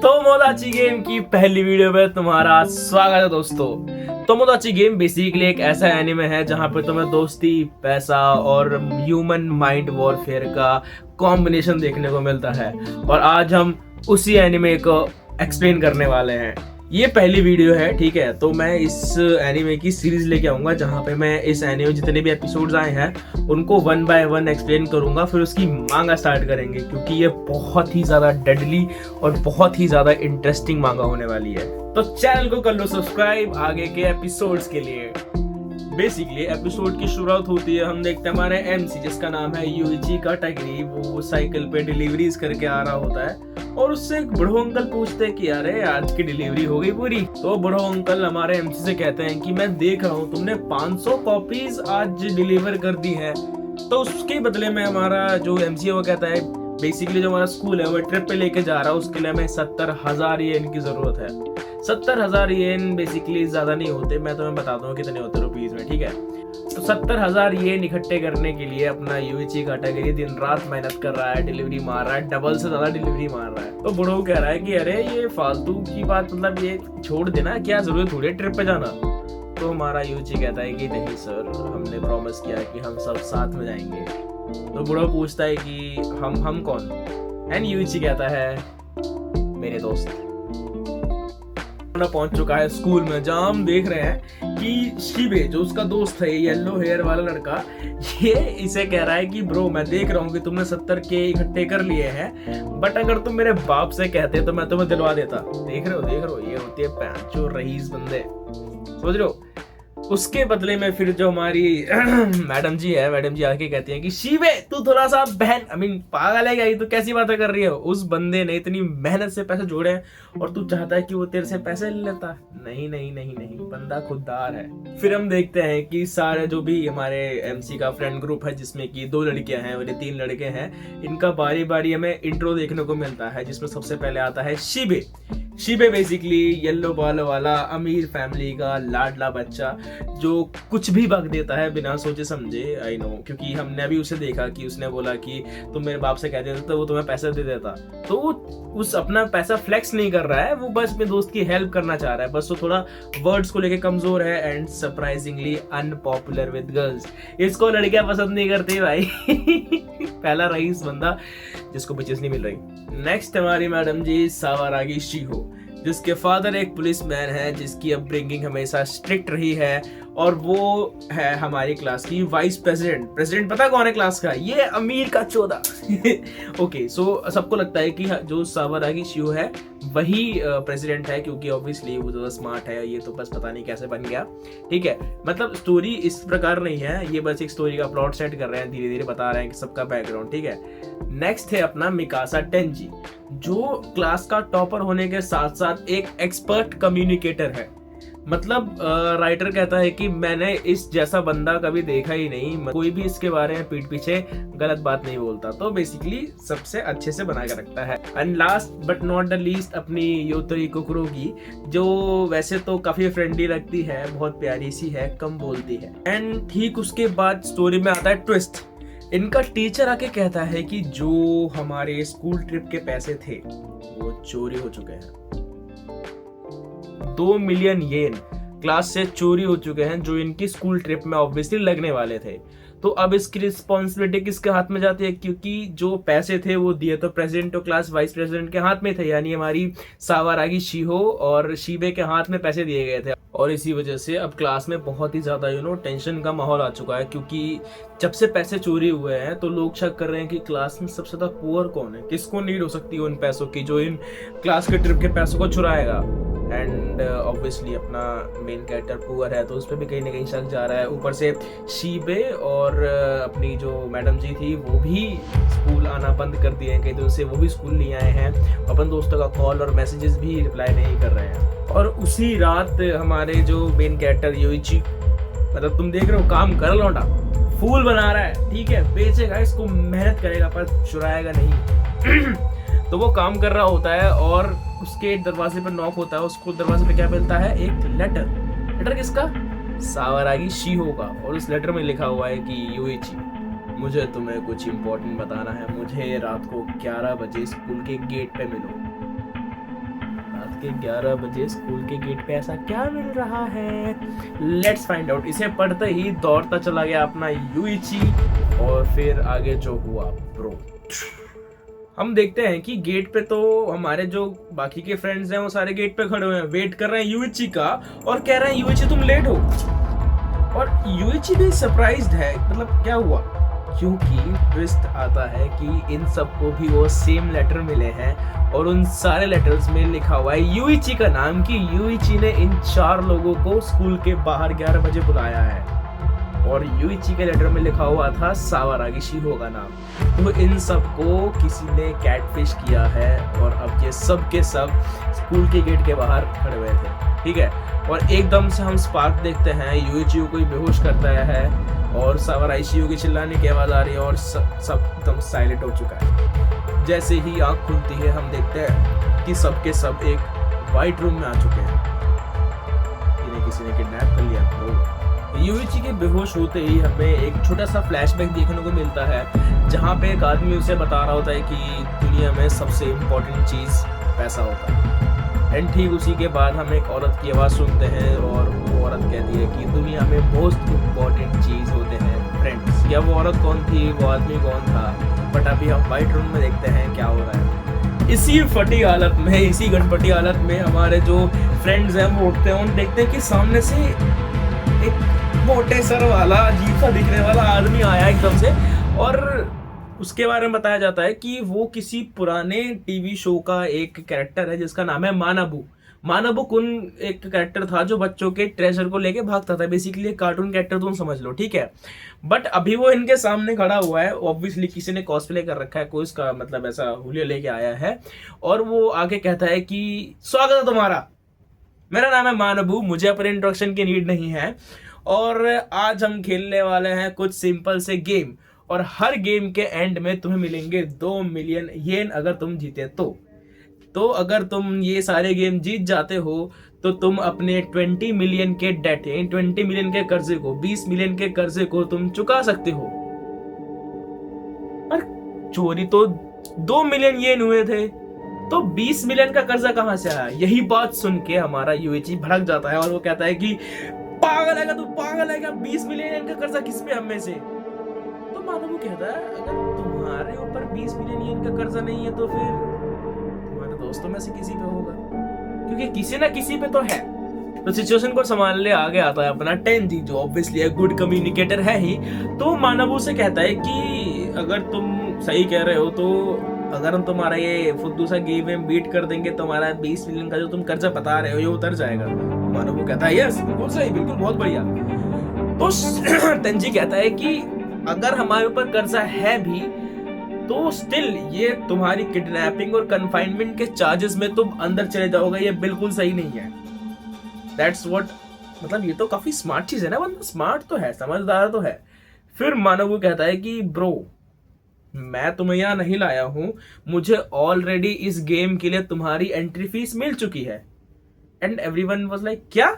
तोमोदाची game की पहली video में तुम्हारा स्वागत है दोस्तों। तोमोदाची गेम बेसिकली एक ऐसा एनिमे है जहां पे तुम्हें दोस्ती, पैसा और ह्यूमन माइंड वॉरफेयर का कॉम्बिनेशन देखने को मिलता है। और आज हम उसी एनिमे को एक्सप्लेन करने वाले हैं। ये पहली वीडियो है, ठीक है। तो मैं इस एनिमे की सीरीज लेके आऊंगा जहां पे मैं इस एनिमे जितने भी एपिसोड्स आए हैं उनको 1 बाय 1 एक्सप्लेन करूंगा, फिर उसकी मांगा स्टार्ट करेंगे क्योंकि ये बहुत ही ज्यादा डेडली और बहुत ही ज्यादा इंटरेस्टिंग मांगा होने वाली है। तो चैनल को कर लो सब्सक्राइब आगे के एपिसोड्स के लिए। बेसिकली एपिसोड की शुरुआत होती है, हम देखते हैं हमारे एमसी जिसका नाम है यूइची काटागिरी। वो साइकिल पे डिलीवरीज करके आ रहा होता है और उससे एक बूढ़ो अंकल पूछते हैं कि अरे आज की डिलीवरी हो गई पूरी। तो बूढ़ो अंकल हमारे एमसी से कहते हैं कि मैं देख रहा हूँ तुमने 500 कॉपीज आज डिलीवर कर दी है। तो उसके बदले में हमारा जो एमसी है वो कहता है बेसिकली जो हमारा स्कूल है वो ट्रिप पे लेके जा रहा है, उसके लिए हमें 70,000 येन की जरूरत है। 70,000 येन बेसिकली ज्यादा नहीं होते, मैं तुम्हें बताता हूँ कितने होते रुपीज में, ठीक है। तो 70,000 येन इकट्ठे करने के लिए अपना यूइची काटागिरी दिन रात मेहनत कर रहा है, डिलीवरी मार रहा है, डबल से ज्यादा डिलीवरी मार रहा है। तो बूढ़ो कह रहा है कि अरे ये फालतू की बात, मतलब ये छोड़ देना, क्या जरूरत थोड़ी है ट्रिप पे जाना। तो हमारा यूइची कहता है कि नहीं सर, हमने प्रॉमिस किया कि हम सब साथ में जाएंगे। तो बूढ़ो पूछता है कि हम कौन? एंड यूइची कहता है मेरे दोस्त। पहुंच चुका है स्कूल में जहां हम देख रहे हैं कि शिबे जो उसका दोस्त है, येलो हेयर वाला लड़का, ये इसे कह रहा है कि ब्रो मैं देख रहा हूँ कि तुमने 70 के इकट्ठे कर लिए हैं, बट अगर तुम मेरे बाप से कहते तो मैं तुम्हें दिलवा देता। देख रहे हो ये होती है पैंचो रईस बंदे, समझ रहे हो। उसके बदले में फिर जो हमारी मैडम जी आके कहती हैं कि शिवे तू थोड़ा सा पागल है क्या, ये तो कैसी बातें कर रही है। उस बंदे ने इतनी मेहनत से पैसे जोड़े हैं और तू चाहता है कि वो तेरे से पैसे ले लेता। नहीं, बंदा खुददार है। फिर हम देखते हैं कि सारे जो भी हमारे एमसी का फ्रेंड ग्रुप है जिसमें कि 2 लड़कियां हैं और 3 लड़के हैं, इनका बारी बारी हमें इंट्रो देखने को मिलता है जिसमें सबसे पहले आता है शिबे बेसिकली येलो बाल वाला अमीर फैमिली का लाडला बच्चा जो कुछ भी बक देता है बिना सोचे समझे। आई नो, क्योंकि हमने अभी उसे देखा कि उसने बोला कि तुम मेरे बाप से कह देते तो वो तुम्हें पैसे दे देता। तो वो उस अपना पैसा फ्लेक्स नहीं कर रहा है, वो बस अपने दोस्त की हेल्प करना चाह रहा है। बस वो थोड़ा वर्ड्स को लेके कमजोर है and surprisingly unpopular with girls. इसको लड़कियां पसंद नहीं करती भाई। पहला रईस बंदा जिसको बचेस नहीं मिल रही। नेक्स्ट हमारी मैडम जी सावारागी शिहो, जिसके फादर एक पुलिसमैन है, जिसकी अपब्रिंगिंग हमेशा स्ट्रिक्ट रही है और वो है हमारी क्लास की वाइस प्रेसिडेंट। पता कौन है क्लास का? ये अमीर का चोदा। ओके, सो सबको लगता है कि जो सावारागी शिहो है वही प्रेसिडेंट है क्योंकि ऑब्वियसली वो ज्यादा स्मार्ट है। ये तो बस पता नहीं कैसे बन गया, ठीक है। मतलब स्टोरी इस प्रकार नहीं है, ये बस एक स्टोरी का प्लॉट सेट कर रहे हैं, धीरे धीरे बता रहे हैं कि सबका बैकग्राउंड, ठीक है। नेक्स्ट है अपना मिकासा टेंजी, जो क्लास का टॉपर होने के साथ साथ एक एक्सपर्ट कम्युनिकेटर है। मतलब राइटर कहता है कि मैंने इस जैसा बंदा कभी देखा ही नहीं, कोई भी इसके बारे में पीठ पीछे गलत बात नहीं बोलता। तो बेसिकली सबसे अच्छे से बना के रखता है। And last but not the least अपनी योतोरी कुकुरोगी, जो वैसे तो काफी फ्रेंडली लगती है, बहुत प्यारी सी है, कम बोलती है। एंड ठीक उसके बाद स्टोरी में आता है ट्विस्ट। इनका टीचर आके कहता है कि जो हमारे स्कूल ट्रिप के पैसे थे वो चोरी हो चुके हैं। 2 मिलियन येन क्लास से चोरी हो चुके हैं जो इनकी स्कूल ट्रिप में ऑब्वियसली लगने वाले थे। तो अब इसकी रिस्पॉन्सिबिलिटी किसके हाथ में जाती है, क्योंकि जो पैसे थे वो दिए तो प्रेसिडेंट और क्लास वाइस प्रेसिडेंट के हाथ में थे, यानी हमारी सावारागी शिहो और शिबे के हाथ में पैसे दिए गए थे। और इसी वजह से अब क्लास में बहुत ही ज्यादा टेंशन का माहौल आ चुका है, क्योंकि जब से पैसे चोरी हुए हैं तो लोग शक कर रहे हैं कि क्लास में सबसे ज्यादा पुअर कौन है, किसको नीड हो सकती है उन पैसों की जो इन क्लास के ट्रिप के पैसों को चुराएगा। एंड ऑब्वियसली अपना मेन कैरेक्टर पुअर है तो उस पर भी कहीं ना कहीं शक जा रहा है। ऊपर से शिबे और अपनी जो मैडम जी थी वो भी स्कूल आना बंद कर दिए हैं कई दिन से, वो भी स्कूल नहीं आए हैं। अपन दोस्तों का कॉल और मैसेजेस भी रिप्लाई नहीं कर रहे हैं। और उसी रात हमारे जो मेन कैरेक्टर योइची, मतलब तुम देख रहे हो काम कर लौटा, फूल बना रहा है, ठीक है, बेचेगा इसको, मेहनत करेगा पर चुराएगा नहीं। तो वो काम कर रहा होता है और उसके दरवाजे पर नॉक होता है। उसको दरवाजे पे क्या मिलता है? एक लेटर किसका? सावारागी शिहो का। और उस लेटर में लिखा हुआ है कि योइची, मुझे तुम्हें कुछ इम्पोर्टेंट बताना है, मुझे रात को 11 बजे स्कूल के गेट पे मिलो। रात के 11 बजे स्कूल के गेट पे ऐसा क्या मिल रहा है? Let's find out. इसे पढ़ते ही दौड़ता चला गया अपना यूइची, और फिर आगे जो हुआ ब्रो, हम देखते हैं कि गेट पे तो हमारे जो बाकी के फ्रेंड्स हैं वो सारे गेट पे खड़े हुए हैं, वेट कर रहे हैं यूइची का, और कह रहे हैं यूइची तुम लेट हो। और यूइची भी सरप्राइज्ड है, मतलब क्या हुआ, क्योंकि ट्विस्ट आता है कि इन सबको भी वो सेम लेटर मिले हैं, और उन सारे लेटर्स में लिखा हुआ है यूइची का नाम, कि यूइची ने इन 4 लोगों को स्कूल के बाहर 11 बजे बुलाया है, और यूइची के लेटर में लिखा हुआ था सावारागी शिहो का नाम। तो इन सबको किसी ने कैटफिश किया है, और अब ये सब के सब स्कूल के गेट के बाहर खड़े हुए थे, ठीक है। और एकदम से हम स्पार्क देखते हैं, यूइची को कोई बेहोश करता है, और सावारागी शिहो की चिल्लाने की आवाज आ रही है, और सब एकदम साइलेंट हो चुका है। जैसे ही आंख खुलती है हम देखते हैं कि सब के सब एक वाइट रूम में आ चुके हैं, इन्हें किसी ने किडनैप कर लिया। तो यूइची के बेहोश होते ही हमें एक छोटा सा फ्लैशबैक देखने को मिलता है, जहाँ पे एक आदमी उसे बता रहा होता है कि दुनिया में सबसे इम्पोर्टेंट चीज़ पैसा होता है। एंड ठीक उसी के बाद हम एक औरत की आवाज़ सुनते हैं, और वो औरत कहती है कि दुनिया में मोस्ट इम्पॉर्टेंट चीज़ होते हैं फ्रेंड्स। क्या वो औरत कौन थी, वो आदमी कौन था, बट अभी हम वाइट रूम में देखते हैं क्या हो रहा है। इसी फटी हालत में, इसी गणपटी हालत में हमारे जो फ्रेंड्स हैं वो उठते हैं, और देखते हैं कि सामने से एक मोटे सर वाला अजीब सा दिखने वाला आदमी आया एकदम से, और उसके बारे में बताया जाता है कि वो किसी पुराने टीवी शो का एक कैरेक्टर है जिसका नाम है मानाबू। मानाबू कुन एक कैरेक्टर था जो बच्चों के ट्रेजर को लेके भागता था, बेसिकली एक कार्टून कैरेक्टर तुम समझ लो, ठीक है। बट अभी वो इनके सामने खड़ा हुआ है, ऑब्वियसली किसी ने कॉस्प्ले कर रखा है, कोई इसका मतलब ऐसा हुलिया लेके आया है, और वो आगे कहता है कि स्वागत है तुम्हारा, मेरा नाम है मानाबू, मुझे अपने इंट्रोडक्शन की नीड नहीं है, और आज हम खेलने वाले हैं कुछ सिंपल से गेम, और हर गेम के एंड में तुम्हें मिलेंगे 2 मिलियन येन अगर तुम जीते तो अगर तुम ये सारे गेम जीत जाते हो तो तुम अपने 20 मिलियन के डेट, 20 मिलियन के कर्जे को, 20 मिलियन के कर्जे को तुम चुका सकते हो। पर चोरी तो 2 मिलियन येन हुए थे, तो 20 मिलियन का कर्जा कहां से आया? यही बात सुन के हमारा यूएची भड़क जाता है, और वो कहता है कि पागल है क्या तू, पागल है क्या, 20 मिलियन का कर्जा किस पे, हम में से? तो मानव कहता है अगर तुम्हारे ऊपर 20 मिलियन येन का कर्जा नहीं है तो फिर तुम्हारे दोस्तों में से किसी पे होगा, क्योंकि किसी ना किसी पे तो है। तो सिचुएशन को संभालने आगे आता है अपना टेंजी, जो ऑब्वियसली एक गुड कम्युनिकेटर है ही। तो मानव से कहता है कि अगर तुम सही कह रहे हो तो अगर हम तुम्हारा ये फुद्दू सा गेम में बीट कर देंगे तो हमारा 20 मिलियन का जो तुम कर्जा बता रहे हो ये उतर जाएगा। मानव कहता है यस, बिल्कुल सही, बिल्कुल, बहुत बढ़िया। तो टेंजी कहता है कि अगर हमारे ऊपर कर्जा है भी तो स्टिल ये तुम्हारी किडनैपिंग और कन्फाइनमेंट के चार्जेस में तुम अंदर चले जाओगे, ये बिल्कुल सही नहीं है। दैट्स व्हाट, मतलब ये तो काफी स्मार्ट चीज है ना, बंदा स्मार्ट तो है, समझदार तो है। फिर मानव कहता है कि ब्रो मैं तुम्हें यहाँ नहीं लाया हूं, मुझे ऑलरेडी इस गेम के लिए तुम्हारी एंट्री फीस मिल चुकी है। एंड एवरीवन वाज लाइक क्या?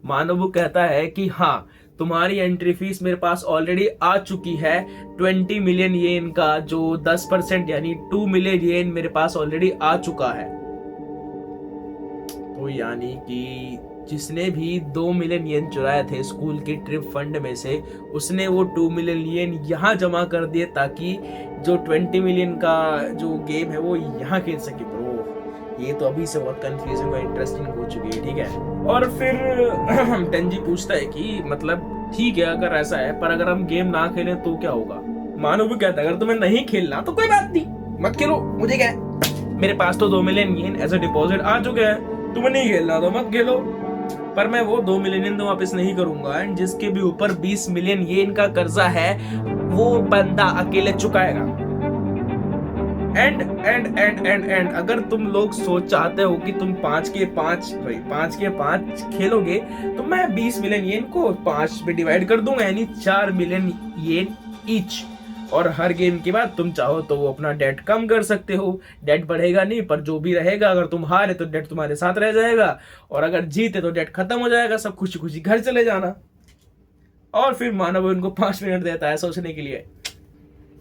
मानव कहता है कि हाँ, तुम्हारी एंट्री फीस मेरे पास ऑलरेडी आ चुकी है 20 मिलियन येन का, जो 10% यानी 2 मिलियन येन मेरे पास ऑलरेडी आ चुका है। तो यानी कि जिसने भी 2 मिलियन येन चुराए थे स्कूल के ट्रिप फंड में से, उसने वो 2 मिलियन येन यहाँ जमा कर दिए ताकि जो 20 मिलियन का जो गेम है वो यहाँ खेल सके। ब्रो ये तो अभी से बहुत कंफ्यूजिंग और इंटरेस्टिंग हो चुकी है, ठीक है। और फिर टेंजी पूछता है कि मतलब ठीक है अगर ऐसा है, पर अगर हम गेम ना खेलें तो क्या होगा? मानो भी कहता है अगर तुम्हें नहीं खेलना तो कोई बात नहीं, मत खेलो, मुझे क्या है, मेरे पास तो 2 million yen as a deposit आ चुके हैं, तुम्हें नहीं खेलना तो मत खेलो, पर मैं वो 2 मिलियन येन तो वापस नहीं करूंगा। एंड जिसके भी ऊपर 20 मिलियन येन का कर्जा है वो बंदा अकेले चुकाएगा। एंड अगर तुम लोग सोच चाहते हो कि तुम 5 के 5 खेलोगे तो मैं 20 मिलियन येन को 5 में डिवाइड कर दूंगा, यानी 4 मिलियन येन ईच। और हर गेम के बाद तुम चाहो तो वो अपना डेट कम कर सकते हो, डेट बढ़ेगा नहीं, पर जो भी रहेगा, अगर तुम हारे तो डेट तुम्हारे साथ रह जाएगा, और अगर जीते तो डेट खत्म हो जाएगा, सब खुशी खुशी घर चले जाना। और फिर मानव उनको 5 मिनट देता है सोचने के लिए,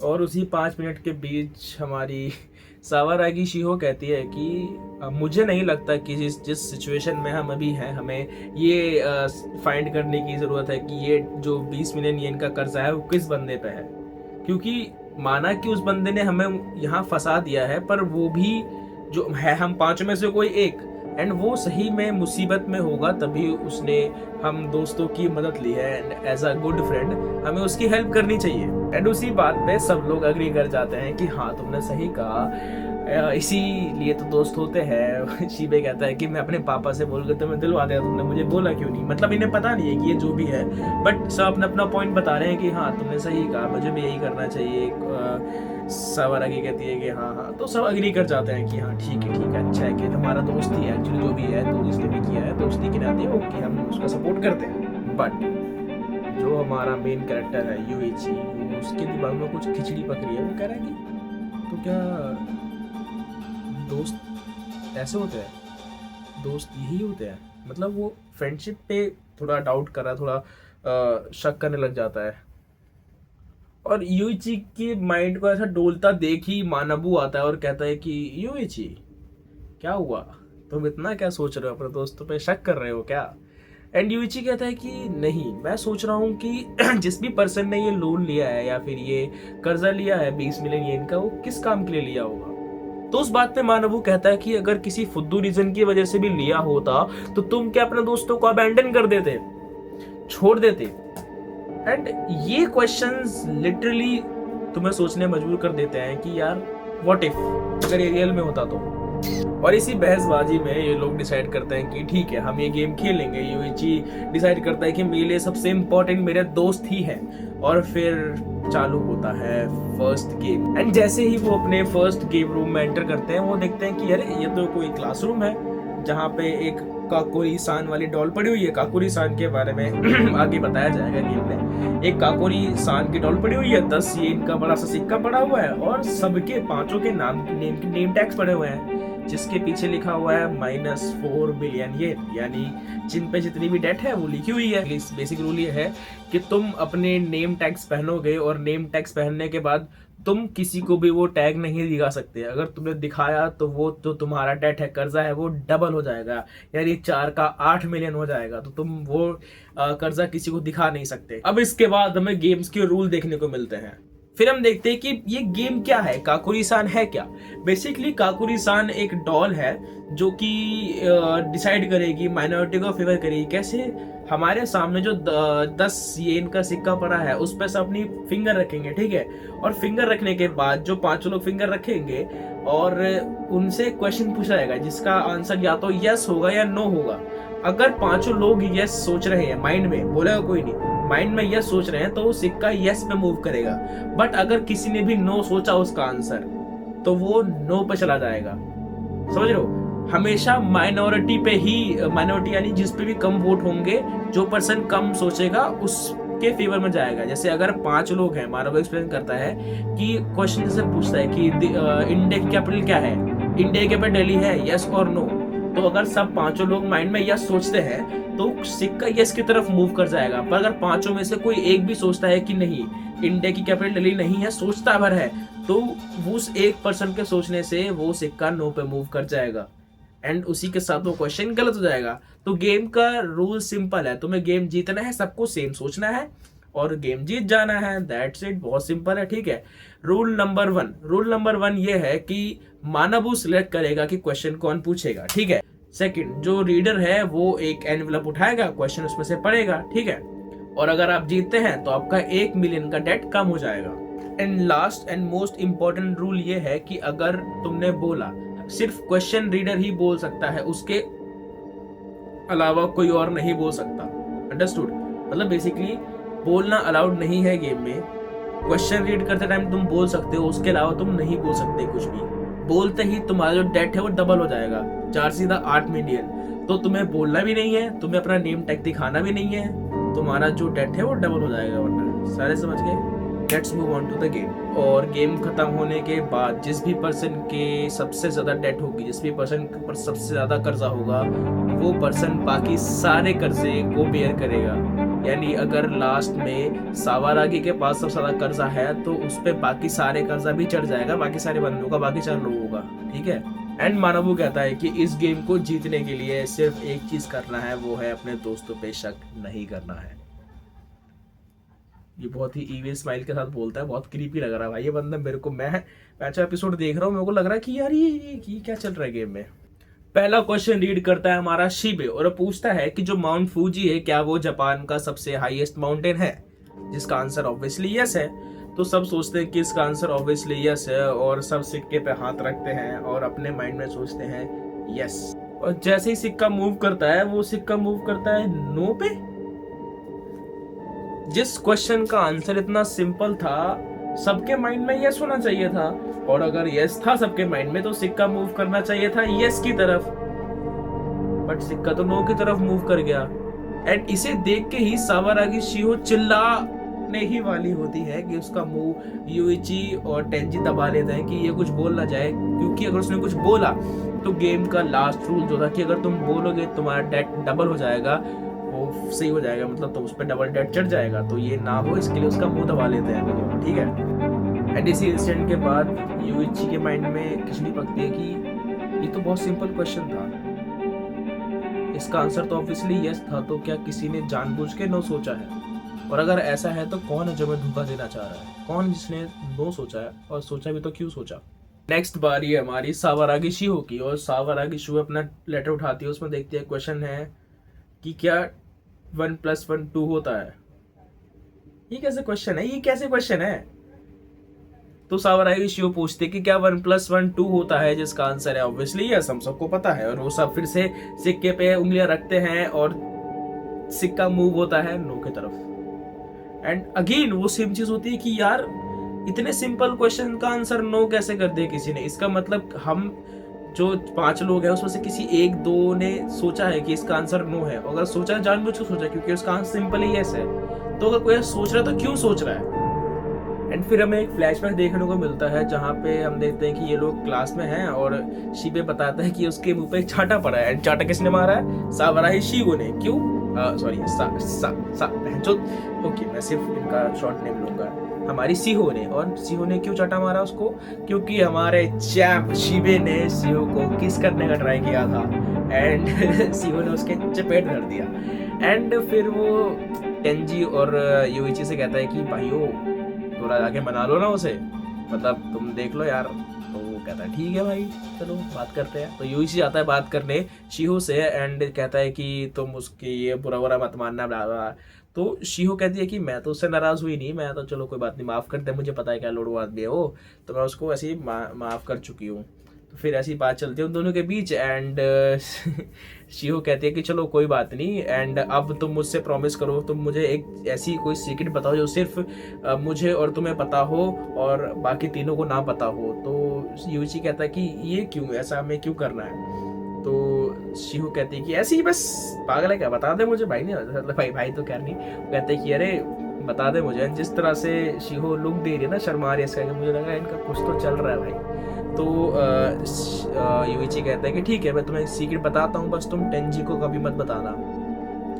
और उसी 5 मिनट के बीच हमारी सावारागी शिहो कहती है कि मुझे नहीं लगता कि जिस सिचुएशन में हम अभी हैं हमें ये फाइंड करने की ज़रूरत है कि ये जो 20 मिलियन येन का कर्जा है वो किस बंदे पे है, क्योंकि माना कि उस बंदे ने हमें यहाँ फंसा दिया है, पर वो भी जो है हम पांचों में से कोई एक, एंड वो सही में मुसीबत में होगा तभी उसने हम दोस्तों की मदद ली है, and as a good friend हमें उसकी हेल्प करनी चाहिए। एंड उसी बात पे सब लोग अग्री कर जाते हैं कि हाँ तुमने सही कहा, इसीलिए तो दोस्त होते हैं। शीबे कहता है कि मैं अपने पापा से बोल के तुम्हें दिलवा दिया, तुमने मुझे बोला क्यों नहीं। मतलब इन्हें पता नहीं है कि ये जो भी है, बट सब अपना अपना पॉइंट बता रहे हैं कि हाँ तुमने सही कहा, मुझे भी यही करना चाहिए। सावारागी कहती है कि हाँ, तो सब अग्री कर जाते हैं कि हाँ ठीक है, अच्छा है कि हमारा दोस्त ही एक्चुअली जो भी है, तो जिसने भी किया है दोस्ती के नाते ओके हम उसका सपोर्ट करते हैं। बट जो हमारा मेन कैरेक्टर है यूइची, उसके दिमाग में कुछ खिचड़ी पक रही है। वो कह रहा है कि तो क्या दोस्त ऐसे होते हैं, दोस्त यही होते हैं। मतलब वो फ्रेंडशिप पे थोड़ा डाउट कर रहा है, थोड़ा शक करने लग जाता है। और यूइची के माइंड को ऐसा डोलता देख ही मानबू आता है और कहता है कि यूइची क्या हुआ, तुम इतना क्या सोच रहे हो, अपने दोस्तों पे शक कर रहे हो क्या? एंड यूइची कहता है कि नहीं, मैं सोच रहा हूँ कि जिस भी पर्सन ने ये लोन लिया है या फिर ये कर्जा लिया है 20 मिलियन येन का, वो किस काम के लिए लिया होगा। तो उस बात पे मानबू कहता है कि अगर किसी फुद्दू रीजन की वजह से भी लिया होता तो तुम क्या अपने दोस्तों को अबैंडन कर देते, छोड़ देते? एंड ये क्वेश्चंस लिटरली तुम्हें सोचने मजबूर कर देते हैं कि यार व्हाट इफ अगर ये रियल में होता तो। और इसी बहसबाजी में ये लोग डिसाइड करते हैं कि ठीक है हम ये गेम खेलेंगे। यूइची डिसाइड करता है कि मेरे लिए सबसे इम्पोर्टेंट मेरे दोस्त ही है, और फिर चालू होता है फर्स्ट गेम। एंड जैसे ही वो अपने फर्स्ट गेम रूम में एंटर करते हैं, वो देखते हैं कि अरे ये तो कोई क्लासरूम है जहाँ पे एक काकोरी सान वाली डॉल पड़ी हुई है। काकोरी सान के बारे में आगे बताया जाएगा गेम में। एक काकोरी सान की डॉल पड़ी हुई है, 10 येन का बड़ा सा सिक्का पड़ा हुआ है, और सबके पांचों के नेम टैग्स पड़े हुए हैं, जिसके पीछे लिखा हुआ है -4 बिलियन येन, यानी जिन पे जितनी भी डेट है वो लिखी हुई है। बेसिक रूल ये है कि तुम अपने नेम टैग्स पहनोगे, और नेम टैग्स पहनने के बाद तुम किसी को भी वो टैग नहीं दिखा सकते। अगर तुमने दिखाया तो वो जो तुम्हारा डेट है, कर्जा है, वो डबल हो जाएगा, यानी 4 का 8 मिलियन हो जाएगा। तो तुम वो कर्जा किसी को दिखा नहीं सकते। अब इसके बाद हमें गेम्स के रूल देखने को मिलते हैं। फिर हम देखते हैं कि ये गेम क्या है, काकोरी सान है क्या। बेसिकली काकोरी सान एक डॉल है जो कि डिसाइड करेगी, माइनॉरिटी को फेवर करेगी। कैसे? हमारे सामने जो 10 येन का सिक्का पड़ा है उस पर से अपनी फिंगर रखेंगे, ठीक है, और फिंगर रखने के बाद जो 5 लोग फिंगर रखेंगे और उनसे क्वेश्चन पूछा जाएगा जिसका आंसर या तो यस होगा या नो होगा। अगर 5 लोग यस सोच रहे हैं, माइंड में बोलेगा कोई नहीं, माइंड में यस सोच रहे हैं तो वो सिक्का यस पे मूव करेगा। बट अगर किसी ने भी नो सोचा उसका आंसर, तो वो नो पे चला जाएगा। समझ रहे हो? हमेशा माइनॉरिटी पे ही, माइनॉरिटी यानी जिस पे भी कम वोट होंगे, जो पर्सन कम सोचेगा उसके फेवर में जाएगा। जैसे अगर 5 लोग हैं, मानव एक्सप्लेन करता है कि क्वेश्चन जैसे पूछता है कि इंडिया की कैपिटल क्या है, इंडिया की कैपिटल दिल्ली है, यस और नो। तो अगर सब 5 लोग माइंड में यस सोचते हैं तो सिक्का यस की तरफ मूव कर जाएगा। पर अगर 5 में से कोई एक भी सोचता है कि नहीं, इंडिया की कैपिटल दिल्ली नहीं है, सोचता भर है, तो उस एक पर्सन के सोचने से वो सिक्का नो पे मूव कर जाएगा, एंड उसी के साथ वो क्वेश्चन गलत हो जाएगा। तो गेम का रूल सिंपल है, तुम्हें गेम जीतना है, सबको सेम सोचना है और गेम जीत जाना है। दैट्स इट, बहुत सिंपल है, ठीक है। रूल नंबर वन ये है कि मानबू सिलेक्ट करेगा कि क्वेश्चन कौन पूछेगा, ठीक है। सेकंड, जो रीडर है वो एक एनवेलप उठाएगा, क्वेश्चन उसमें से पढ़ेगा, ठीक है। और अगर आप जीतते हैं तो आपका 1 मिलियन का डेट कम हो जाएगा। And last and most important rule ये है कि अगर तुमने बोला, सिर्फ क्वेश्चन रीडर ही बोल सकता है, उसके अलावा कोई और नहीं बोल सकता। अंडरस्टूड? मतलब बेसिकली बोलना अलाउड नहीं है गेम में। क्वेश्चन रीड करते टाइम तुम बोल सकते हो, उसके अलावा तुम नहीं बोल सकते कुछ भी। बोलते ही तुम्हारा जो डेट है वो डबल हो जाएगा, 4 सीधा 8 मिलियन। तो तुम्हें बोलना भी नहीं है, तुम्हें अपना नेम टैग दिखाना भी नहीं है, तुम्हारा जो डेट है वो डबल हो जाएगा। वरना सारे समझ गए? Let's move on to the game. और गेम खत्म होने के बाद जिस भी पर्सन के सबसे ज्यादा डेट होगी, जिस भी पर्सन पर सबसे ज्यादा कर्जा होगा, वो पर्सन बाकी सारे कर्जे को बेयर करेगा। यानी अगर लास्ट में सावारागी के पास सबसे ज्यादा कर्जा है तो उस पे बाकी सारे कर्जा भी चढ़ जाएगा, बाकी सारे बंदों का, बाकी 4 लोगों का, ठीक है। एंड मानवू कहता है कि इस गेम को जीतने के लिए सिर्फ एक चीज करना है, वो है अपने दोस्तों पे शक नहीं करना है। ये बहुत ही ईविल स्माइल के साथ बोलता है, बहुत क्रीपी लग रहा है भाई ये बंदा मेरे को। मैं 5वां एपिसोड देख रहा हूँ, मेरे को लग रहा है कि यार ये क्या चल रहा है गेम में। पहला क्वेश्चन रीड करता है हमारा शिबे और पूछता है कि जो माउंट फूजी है क्या वो जापान का सबसे हाईएस्ट माउंटेन है, जिसका आंसर ऑब्वियसली यस है। तो सब सोचते हैं कि इसका आंसर ऑब्वियसली यस है और सब सिक्के पे हाथ रखते हैं और अपने माइंड में सोचते हैं यस। और जैसे ही सिक्का मूव करता है, वो सिक्का मूव करता है नो पे। जिस क्वेश्चन का आंसर इतना सिंपल था, सबके माइंड में यस होना चाहिए था, और अगर यस था सबके माइंड में तो सिक्का मूव करना चाहिए था यस की तरफ, बट सिक्का तो नो की तरफ मूव कर गया। एंड इसे देख के ही सावारागी शिहो चिल्लाने ही वाली होती है कि उसका मुंह यूइची और टेंजी दबा लेते हैं कि ये कुछ बोल ना जाए, क्योंकि अगर उसने कुछ बोला तो गेम का लास्ट रूल जो था कि अगर तुम बोलोगे तुम्हारा डेट डबल हो जाएगा, वो सही हो जाएगा, मतलब तो उस पर डबल डेट चढ़ जाएगा, तो ये ना हो इसके लिए उसका मुंह दबा लेते हैं, ठीक है। एंड इसी इंसिडेंट के बाद यूइची के माइंड में खिचड़ी पकती है कि ये तो बहुत सिंपल क्वेश्चन था, इसका आंसर तो ऑब्वियसली यस था, तो क्या किसी ने जानबूझ के नो सोचा है? और अगर ऐसा है तो कौन है जो मैं धोखा देना चाह रहा है? कौन जिसने नो सोचा है, और सोचा भी तो क्यों सोचा? नेक्स्ट बारी है हमारी सावारागी शिहो की, और सावारागी शिहो अपना लेटर उठाती है, उसमें देखती है क्वेश्चन है कि क्या 1 + 1 2 होता है। ये कैसे क्वेश्चन है, ये कैसे क्वेश्चन है? तो सावारागी शिहो पूछते कि क्या 1 + 1 2 होता है, जिसका आंसर है ऑब्वियसली यस, हम सबको पता है। और वो सब फिर से सिक्के पे उंगलियां रखते हैं और सिक्का मूव होता है नो की तरफ। एंड अगेन वो सेम चीज होती है कि यार इतने सिंपल क्वेश्चन का आंसर नो कैसे कर दिया किसी ने? इसका मतलब हम जो 5 लोग हैं उसमें से किसी 1-2 ने सोचा है कि इसका आंसर नो है, अगर सोचा है जानबूझ के सोचा क्योंकि उसका आंसर सिंपल ही यस है। तो अगर कोई सोच रहा है तो क्यों सोच रहा है? एंड फिर हमें एक फ्लैशबैक देखने को मिलता है जहाँ पे हम देखते हैं कि ये लोग क्लास में हैं और शिबे बताता है कि उसके मुंह पे एक चाटा पड़ा है। एंड चाटा किसने मारा है? सावारागी शिहो ने। क्यों? सॉरी ओके, मैं सिर्फ इनका शॉर्ट नेम लूंगा, हमारी शिहो ने। और शिहो ने क्यों चाटा मारा उसको? क्योंकि हमारे चैंप शिबे ने शिहो को किस करने का ट्राई किया था एंड शिहो ने उसके चपेट धर दिया। एंड फिर वो टेंजी और यूइची से कहता है कि भाइयों थोड़ा जाके मना लो ना उसे, मतलब तुम देख लो यार। तो वो कहता है ठीक है भाई चलो बात करते हैं। तो यूइची आता है बात करने शिहो से एंड कहता है कि तुम उसके ये बुरा बुरा मत मानना बला बला। तो शिहो कहती है कि मैं तो उससे नाराज हुई नहीं, मैं तो चलो कोई बात नहीं, माफ कर दे, मुझे पता है क्या लोड़ू आदमी है वो, तो मैं उसको ऐसे ही माफ कर चुकी हूँ। तो फिर ऐसी बात चलती है उन दोनों के बीच एंड शिहो कहती है कि चलो कोई बात नहीं, एंड अब तुम मुझसे प्रॉमिस करो, तुम मुझे एक ऐसी कोई सीक्रेट बताओ जो सिर्फ मुझे और तुम्हें पता हो और बाकी तीनों को ना पता हो। तो यूइची कहता है कि ये क्यों, ऐसा हमें क्यों करना है? तो शिहो कहती है कि ऐसे ही बस, पागल है क्या, बता दे मुझे। भाई नहीं मतलब भाई तो क्या नहीं, कहते हैं कि अरे बता दे मुझे। जिस तरह से शिहो लुक दे रही है ना, शर्मा रही है इसका, मुझे लगा इनका कुछ तो चल रहा है भाई। तो यूइची कहता है कि ठीक है मैं तुम्हें सीक्रेट बताता हूँ, बस तुम टेंजी को कभी मत बताना।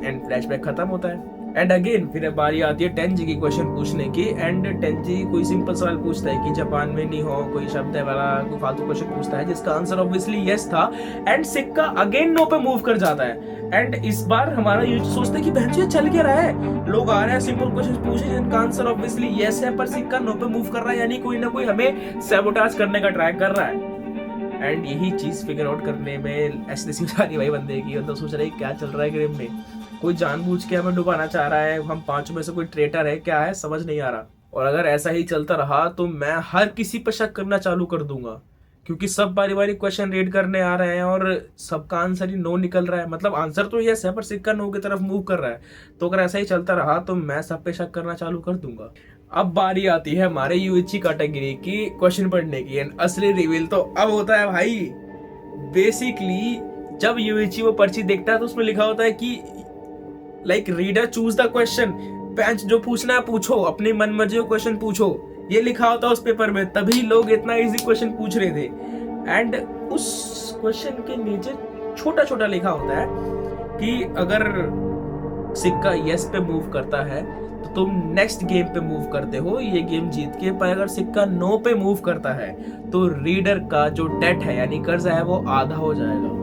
एंड फ्लैशबैक खत्म होता है। एंड अगेन फिर बारी आती है टेंजी की क्वेश्चन पूछने की। एंड टेंजी कोई सिंपल सवाल पूछता है कि जापान में नहीं हो कोई शब्द है वाला, कोई फालतू क्वेश्चन पूछता है जिसका आंसर ऑब्वियसली यस था। एंड सिक्का अगेन नो पे मूव कर जाता है। एंड इस बार हमारा यूइची सोचता है कि बहन जी चल क्या रहा है, लोग आ रहे हैं सिंपल क्वेश्चन पूछे जिनका आंसर ऑब्वियसली यस है, पर सिक्का नो पे मूव कर रहा है, यानी कोई ना कोई हमें सैबोटाज करने का ट्राई कर रहा है। एंड यही चीज फिगर आउट करने में ऐसी सारी भाई बंदे की, मतलब सोच रहे हैं क्या चल रहा है गेम में, कोई जानबूझ के हमें डुबाना चाह रहा है, हम 5 में से कोई ट्रेटर है, क्या है समझ नहीं आ रहा। और अगर ऐसा ही चलता रहा तो मैं हर किसी पर शक करना चालू कर दूंगा, क्योंकि सब बारी बारी क्वेश्चन रीड करने आ रहे हैं और सबका आंसर ही नो निकल रहा है। मतलब आंसर तो यस है पर सिक्का नो की तरफ मूव कर रहा है। तो अगर ऐसा ही चलता रहा तो मैं सब पे शक करना चालू कर दूंगा। अब बारी आती है हमारे यूइची कैटेगरी की क्वेश्चन पढ़ने की। एंड असली रिवील तो अब होता है भाई। बेसिकली जब यूइची वो पर्ची देखता है तो उसमें लिखा होता है कि like reader choose the question, bench जो पूछना है पूछो, अपनी मन मर्जी क्वेश्चन पूछो, ये लिखा होता है उस पेपर में। तभी लोग इतना इजी क्वेश्चन पूछ रहे थे। एंड उस क्वेश्चन के नीचे छोटा छोटा लिखा होता है कि अगर सिक्का यस पे मूव करता है तो तुम नेक्स्ट गेम पे मूव करते हो ये गेम जीत के, पर अगर सिक्का नो पे मूव करता है तो रीडर का जो डेट है यानी कर्जा है वो आधा हो जाएगा।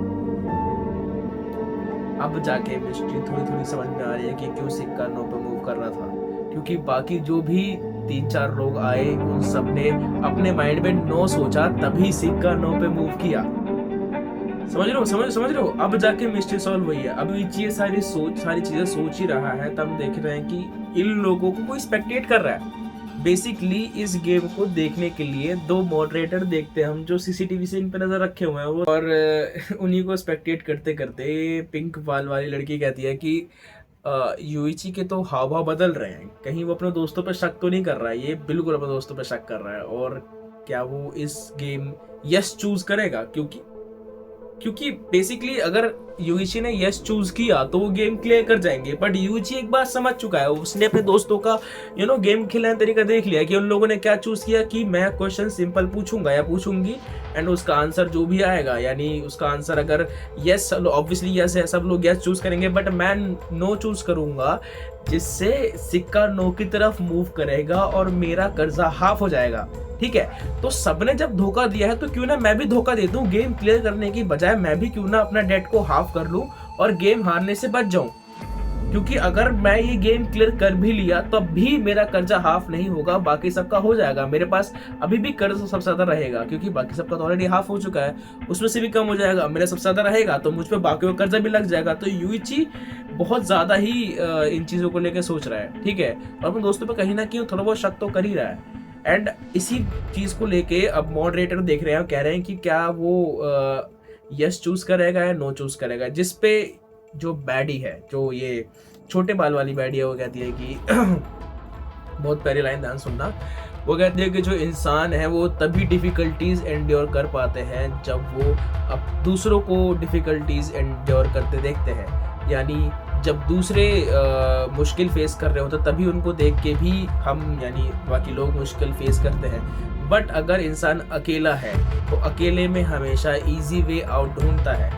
अब जाके मिस्ट्री थोड़ी थोड़ी समझ में आ रही है कि क्यों सिक्का नो पे मूव कर रहा था, क्योंकि बाकी जो भी 3-4 लोग आए उन सब ने अपने माइंड में नो सोचा तभी सिक्का नो पे मूव किया। समझ रहे हो। अब जाके मिस्ट्री सॉल्व हुई है। अब ये सारी चीजें सोच ही रहा है, तब देख रहे हैं कि इन लोगों को कोई स्पेक्टेट कर रहा है। बेसिकली इस गेम को देखने के लिए 2 मॉडरेटर देखते हैं हम, जो सीसीटीवी से इन पे नजर रखे हुए हैं वो, और उन्हीं को स्पेक्टेट करते करते पिंक बाल वाली लड़की कहती है कि यूइची के तो हाव भाव बदल रहे हैं, कहीं वो अपने दोस्तों पे शक तो नहीं कर रहा है। ये बिल्कुल अपने दोस्तों पे शक कर रहा है। और क्या वो इस गेम यस चूज करेगा, क्योंकि बेसिकली अगर यूइची ने यस चूज किया तो वो गेम क्लियर कर जाएंगे। बट यूइची एक बात समझ चुका है, उसने अपने दोस्तों का गेम खेलने का तरीका देख लिया कि उन लोगों ने क्या चूज किया कि मैं क्वेश्चन सिंपल पूछूंगा या पूछूंगी एंड उसका आंसर जो भी आएगा, यानी उसका आंसर अगर यस, ऑब्वियसली यस है, सब लोग यस चूज करेंगे, बट मैं नो चूज करूंगा जिससे सिक्का नो की तरफ मूव करेगा और मेरा कर्जा हाफ हो जाएगा। ठीक है, तो सबने जब धोखा दिया है तो क्यों ना मैं भी धोखा दे दूं, गेम क्लियर करने की बजाय मैं भी क्यों ना अपना डेट को हाफ कर लूं और गेम हारने से बच जाऊं। क्योंकि अगर मैं ये गेम क्लियर कर भी लिया तब भी मेरा कर्जा हाफ नहीं होगा, बाकी सबका हो जाएगा। मेरे पास अभी भी कर्ज सबसे ज्यादा रहेगा, क्योंकि बाकी सबका तो ऑलरेडी हाफ हो चुका है, उसमें से भी कम हो जाएगा, मेरा सबसे ज्यादा रहेगा तो मुझ पे बाकी का कर्जा भी लग जाएगा। तो यूइची बहुत ज्यादा ही इन चीजों को लेकर सोच रहा है। ठीक है, और अपने दोस्तों पे कहीं ना कहीं थोड़ा बहुत शक तो कर ही रहा है। एंड इसी चीज को लेके अब मॉडरेटर देख रहे हैं और कह रहे हैं कि क्या वो यस चूज करेगा या नो चूज करेगा। जिसपे जो बैडी है, जो ये छोटे बाल वाली बैडी है, वो कहती है कि बहुत प्यारी लाइन, ध्यान सुनना। वो कहती है कि जो इंसान है वो तभी डिफिकल्टीज एंड्योर कर पाते हैं जब वो अब दूसरों को डिफिकल्टीज एंड्योर करते देखते हैं। यानी जब दूसरे मुश्किल फेस कर रहे होते तभी उनको देख के भी हम, यानी बाकी लोग मुश्किल फेस करते हैं। बट अगर इंसान अकेला है तो अकेले में हमेशा इजी वे आउट ढूंढता है।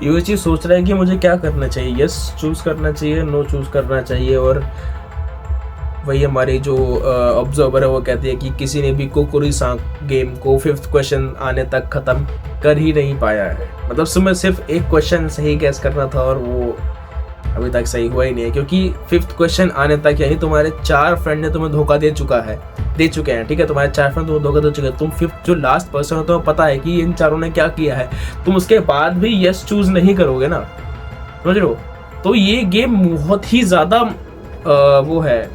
ये चीज सोच रहा है कि मुझे क्या करना चाहिए, यस चूज करना चाहिए, नो चूज करना चाहिए। और वही हमारी जो ऑब्जर्वर है वो कहती है कि किसी ने भी कोकोरी-सान गेम को 5th क्वेश्चन आने तक खत्म कर ही नहीं पाया है। मतलब तुम्हें सिर्फ एक क्वेश्चन सही गैस करना था और वो अभी तक सही हुआ ही नहीं है, क्योंकि 5th क्वेश्चन आने तक यानी तुम्हारे 4 फ्रेंड ने तुम्हें धोखा दे चुके हैं। ठीक है, तुम्हारे 4 फ्रेंड तुम्हें धोखा दे चुके हैं, तुम 5th जो लास्ट पर्सन हो तुम्हें पता है कि इन चारों ने क्या किया है, तुम उसके बाद भी यस चूज नहीं करोगे ना, समझ रहे हो। तो ये गेम बहुत ही ज्यादा वो है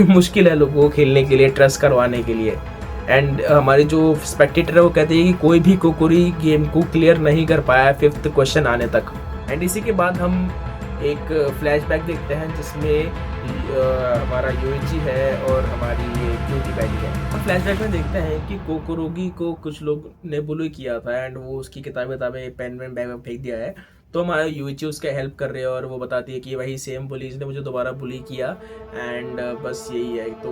मुश्किल है लोगों को खेलने के लिए, ट्रस्ट करवाने के लिए। एंड हमारे जो स्पेक्टेटर है वो कहते हैं कि कोई भी कोकोरी गेम को क्लियर नहीं कर पाया 5th क्वेश्चन आने तक। एंड इसी के बाद हम एक फ्लैशबैक देखते हैं जिसमें हमारा यूइची है और हमारी ये क्यूटी बैडी है। हम फ्लैशबैक में देखते हैं कि कोकोरोगी को कुछ लोग ने बुली किया था एंड वो उसकी किताबें पेन बैग में फेंक दिया है। तो हमारा यूइची उसका हेल्प कर रहे हैं और वो बताती है कि वही सेम बुलीज ने मुझे दोबारा बुली किया एंड बस यही है। तो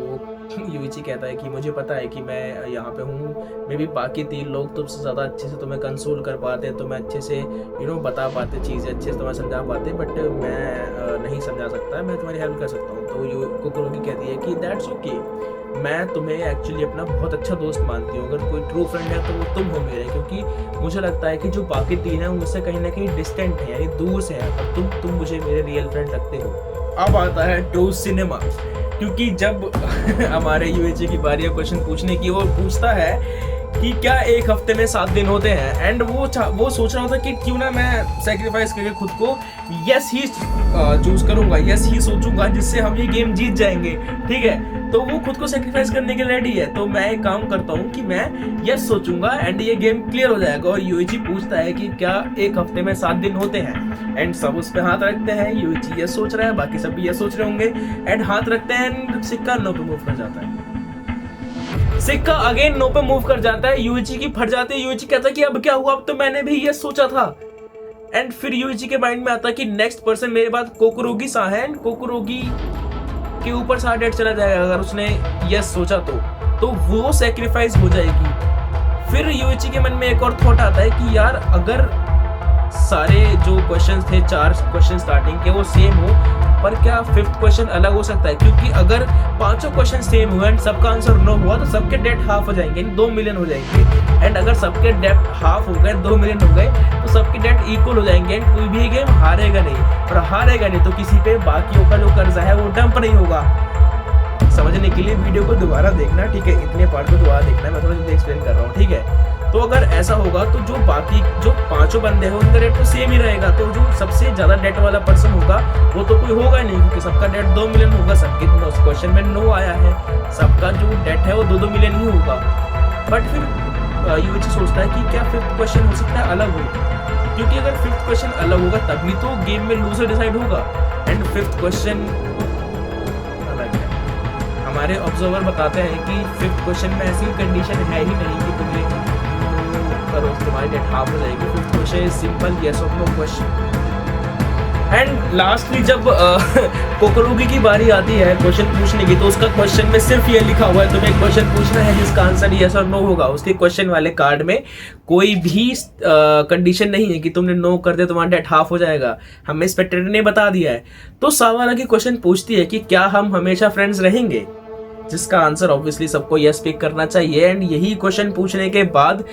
यूइची कहता है कि मुझे पता है कि मैं यहाँ पे हूँ, मे भी बाकी 3 लोग तुमसे ज़्यादा अच्छे से तुम्हें कंसोल कर पाते, तुम्हें अच्छे से बता पाते चीज़ें, अच्छे से तुम्हें समझा पाते, बट मैं नहीं समझा सकता, मैं तुम्हारी हेल्प कर सकता हूँ। तो कोकोरोगी कहती है कि दैट्स ओके, मैं तुम्हें एक्चुअली अपना बहुत अच्छा दोस्त मानती हूँ, अगर कोई ट्रू फ्रेंड है तो वो तुम हो मेरे, क्योंकि मुझे लगता है कि जो बाकी 3 हैं उनसे कहीं ना कहीं डिस्टेंट है, यानी दूर से है, और तुम मुझे मेरे रियल फ्रेंड लगते हो। अब आता है ट्रू सिनेमा, क्योंकि जब हमारे यूएचए की बारी है क्वेश्चन पूछने की, वो पूछता है कि क्या एक हफ्ते में 7 दिन होते हैं, एंड वो सोच रहा होता कि क्यों ना मैं सेक्रीफाइस करके खुद को यस ही चूज करूंगा, यस ही सोचूंगा, जिससे हम ये गेम जीत जाएंगे। ठीक है, तो वो खुद को सेक्रीफाइस करने के लिए रेडी है। तो मैं एक काम करता हूँ कि मैं यस सोचूंगा एंड ये गेम क्लियर हो जाएगा। और यूइची पूछता है कि क्या एक हफ्ते में 7 दिन होते हैं, एंड सब उस पे हाथ रखते हैं। यूइची यस सोच रहा है, बाकी सब भी यस सोच रहे होंगे, एंड हाथ रखते हैं एंड सिक्का नो पे मूव कर जाता है। सिक्का अगेन नो पे मूव कर जाता है, यूइची की फट जाती है। यूइची कहता है कि अब क्या हुआ, अब तो मैंने भी यस सोचा था। एंड फिर यूइची के माइंड में आता है कि नेक्स्ट पर्सन मेरे बाद कोकोरोगी सा है, एंड कोकोरोगी के ऊपर 7 डेट चला जाएगा अगर उसने यस सोचा तो वो सेक्रीफाइस हो जाएगी। फिर यूइची के मन में एक और थॉट आता है कि यार अगर सारे जो क्वेश्चन थे 4 क्वेश्चन स्टार्टिंग के वो सेम हो, पर क्या फिफ्थ क्वेश्चन अलग हो सकता है? क्योंकि अगर पांचों क्वेश्चन सेम हुए एंड सबका आंसर नो हुआ तो सबके डेट हाफ हो जाएंगे, 2 मिलियन हो जाएंगे। एंड अगर सबके डेट हाफ हो गए, 2 मिलियन हो गए, तो सबके डेट इक्वल हो जाएंगे एंड कोई भी गेम हारेगा नहीं। और हारेगा नहीं तो किसी पे बाकियों का जो कर्जा है वो डंप नहीं होगा। समझने के लिए वीडियो को दोबारा देखना, ठीक है? इतने पार्ट को दोबारा देखना, मैं थोड़ा जल्दी एक्सप्लेन कर रहा हूँ, ठीक है? तो अगर ऐसा होगा तो जो बाकी जो पांचों बंदे हैं उनका डेट तो सेम ही रहेगा, तो जो सबसे ज्यादा डेट वाला पर्सन होगा वो तो कोई होगा नहीं, क्योंकि सबका डेट 2 मिलियन होगा। सबके क्वेश्चन में नो आया है, सबका जो डेट है वो 2-2 मिलियन ही होगा। बट फिर यूएचसी सोचता है कि क्या फिफ्थ क्वेश्चन हो सकता है अलग हो, क्योंकि अगर फिफ्थ क्वेश्चन अलग होगा तभी तो गेम में लूजर डिसाइड होगा। एंड फिफ्थ क्वेश्चन अलग है। हमारे ऑब्जर्वर बताते हैं कि फिफ्थ क्वेश्चन में ऐसी कंडीशन है ही नहीं कि तुम्हें करो तुम्हारी डेट हाफ हो जाएगी। Fifth question is simple yes और नो क्वेश्चन। एंड लास्टली जब कोकरोगी की बारी आती है क्वेश्चन पूछने की, तो उसका क्वेश्चन में सिर्फ ये लिखा हुआ है तुम्हें क्वेश्चन पूछना है जिसका आंसर येस और नो होगा। उसके क्वेश्चन वाले कार्ड में कोई भी कंडीशन नहीं है कि तुमने नो कर दे तुम्हारा डेट हाफ हो जाएगा। हमें स्पेक्टेटर ने बता दिया है। तो सावारा की क्वेश्चन पूछती है कि क्या हम हमेशा फ्रेंड्स रहेंगे, जिसका आंसर ऑब्वियसली सबको यस पिक करना चाहिए। एंड यही क्वेश्चन पूछने के बाद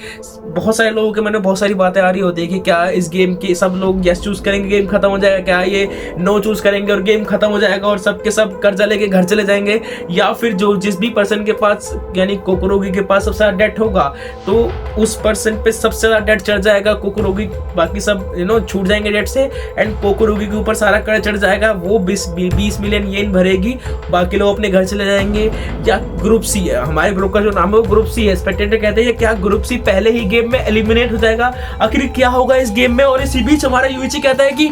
बहुत सारे लोगों के मन में बहुत सारी बातें आ रही होती है कि क्या इस गेम के सब लोग यस चूज करेंगे गेम खत्म हो जाएगा, क्या ये नो चूज करेंगे और गेम खत्म हो जाएगा और सबके सब कर्जा लेके घर चले जाएंगे, या फिर जो जिस भी पर्सन के पास यानी कोकरोगी के पास सबसे ज्यादा डेट होगा तो उस पर्सन पे सबसे ज्यादा डेट चढ़ जाएगा, कोकरोगी बाकी सब छूट जाएंगे डेट से एंड कोकरोगी के ऊपर सारा कर्ज चढ़ जाएगा, वो 20 मिलियन येन भरेगी, बाकी लोग अपने घर चले जाएंगे। या ग्रुप सी है, हमारे ग्रुप का जो नाम है वो ग्रुप सी है। स्पेक्टेटर कहते हैं क्या ग्रुप सी पहले ही गेम में एलिमिनेट हो जाएगा, आखिर क्या होगा इस गेम में? और इसी बीच हमारा यूएचसी कहता है कि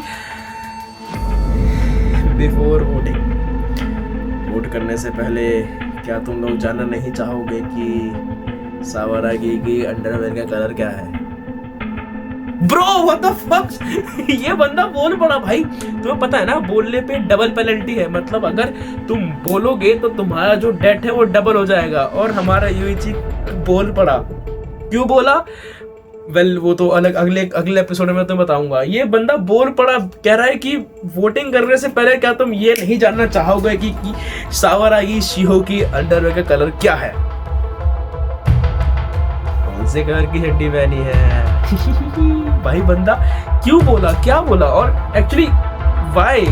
बिफोर वोटिंग, वोट करने से पहले क्या तुम लोग जानना नहीं चाहोगे कि सावारागी की अंडरवेयर का कलर क्या है? ब्रो व्हाट द फक ये बंदा बोल पड़ा भाई। तुम्हें पता है ना बोलने पे डबल पेनल्टी है, मतलब अगर तुम बोलोगे तो तुम्हारा जो डेट है वो डबल हो जाएगा। और हमारा यूएचसी बोल पड़ा, क्यों बोला? वेल वो तो अलग अगले एपिसोड में तो बताऊंगा। ये बंदा बोल पड़ा, कह रहा है कि वोटिंग करने से पहले क्या तुम ये नहीं जानना चाहोगे कि सावारागी शिहो की अंडरवेयर का कलर क्या है? कौन से कलर की हड्डी पहनी है? भाई बंदा क्यों बोला, क्या बोला और एक्चुअली वाई?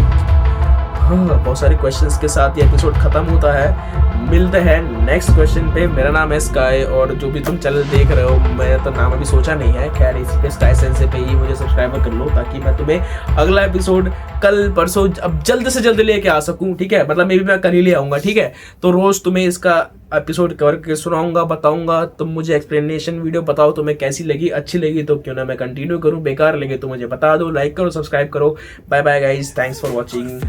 बहुत सारे क्वेश्चंस के साथ ये एपिसोड खत्म होता है। मिलते हैं नेक्स्ट क्वेश्चन पे। मेरा नाम है स्काई और जो भी तुम चैनल देख रहे हो, मैं तो नाम अभी सोचा नहीं है, खैर इस पे स्काई सेंसे पे ही मुझे सब्सक्राइब कर लो ताकि मैं तुम्हें अगला एपिसोड कल परसों अब जल्द से जल्द लेके आ सकूं, ठीक है? मतलब मे भी मैं कल ही ले आऊंगा, ठीक है? तो रोज तुम्हें इसका एपिसोड कवर करके सुनाऊंगा, बताऊंगा। तुम मुझे एक्सप्लेनेशन वीडियो बताओ तुम्हें कैसी लगी, अच्छी लगी तो क्यों ना मैं कंटिन्यू करूं, बेकार लगे तो मुझे बता दो, लाइक करो, सब्सक्राइब करो। Bye bye guys, thanks for watching.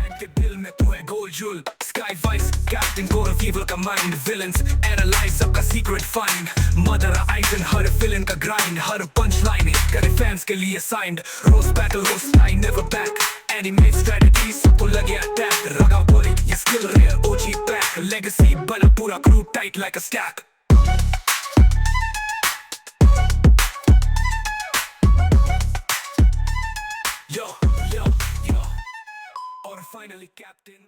Sky Vice, Captain Core of Evil का mind, villains analyze सबका secret find, mother eyes and her villain का grind, हर punchline करे fans के लिए signed, rose battle rose line never back, animate strategy सबको लगे attack, रगा बोली ये skill rare OG back, legacy बना पूरा crew tight like a stack. Yo, or finally Captain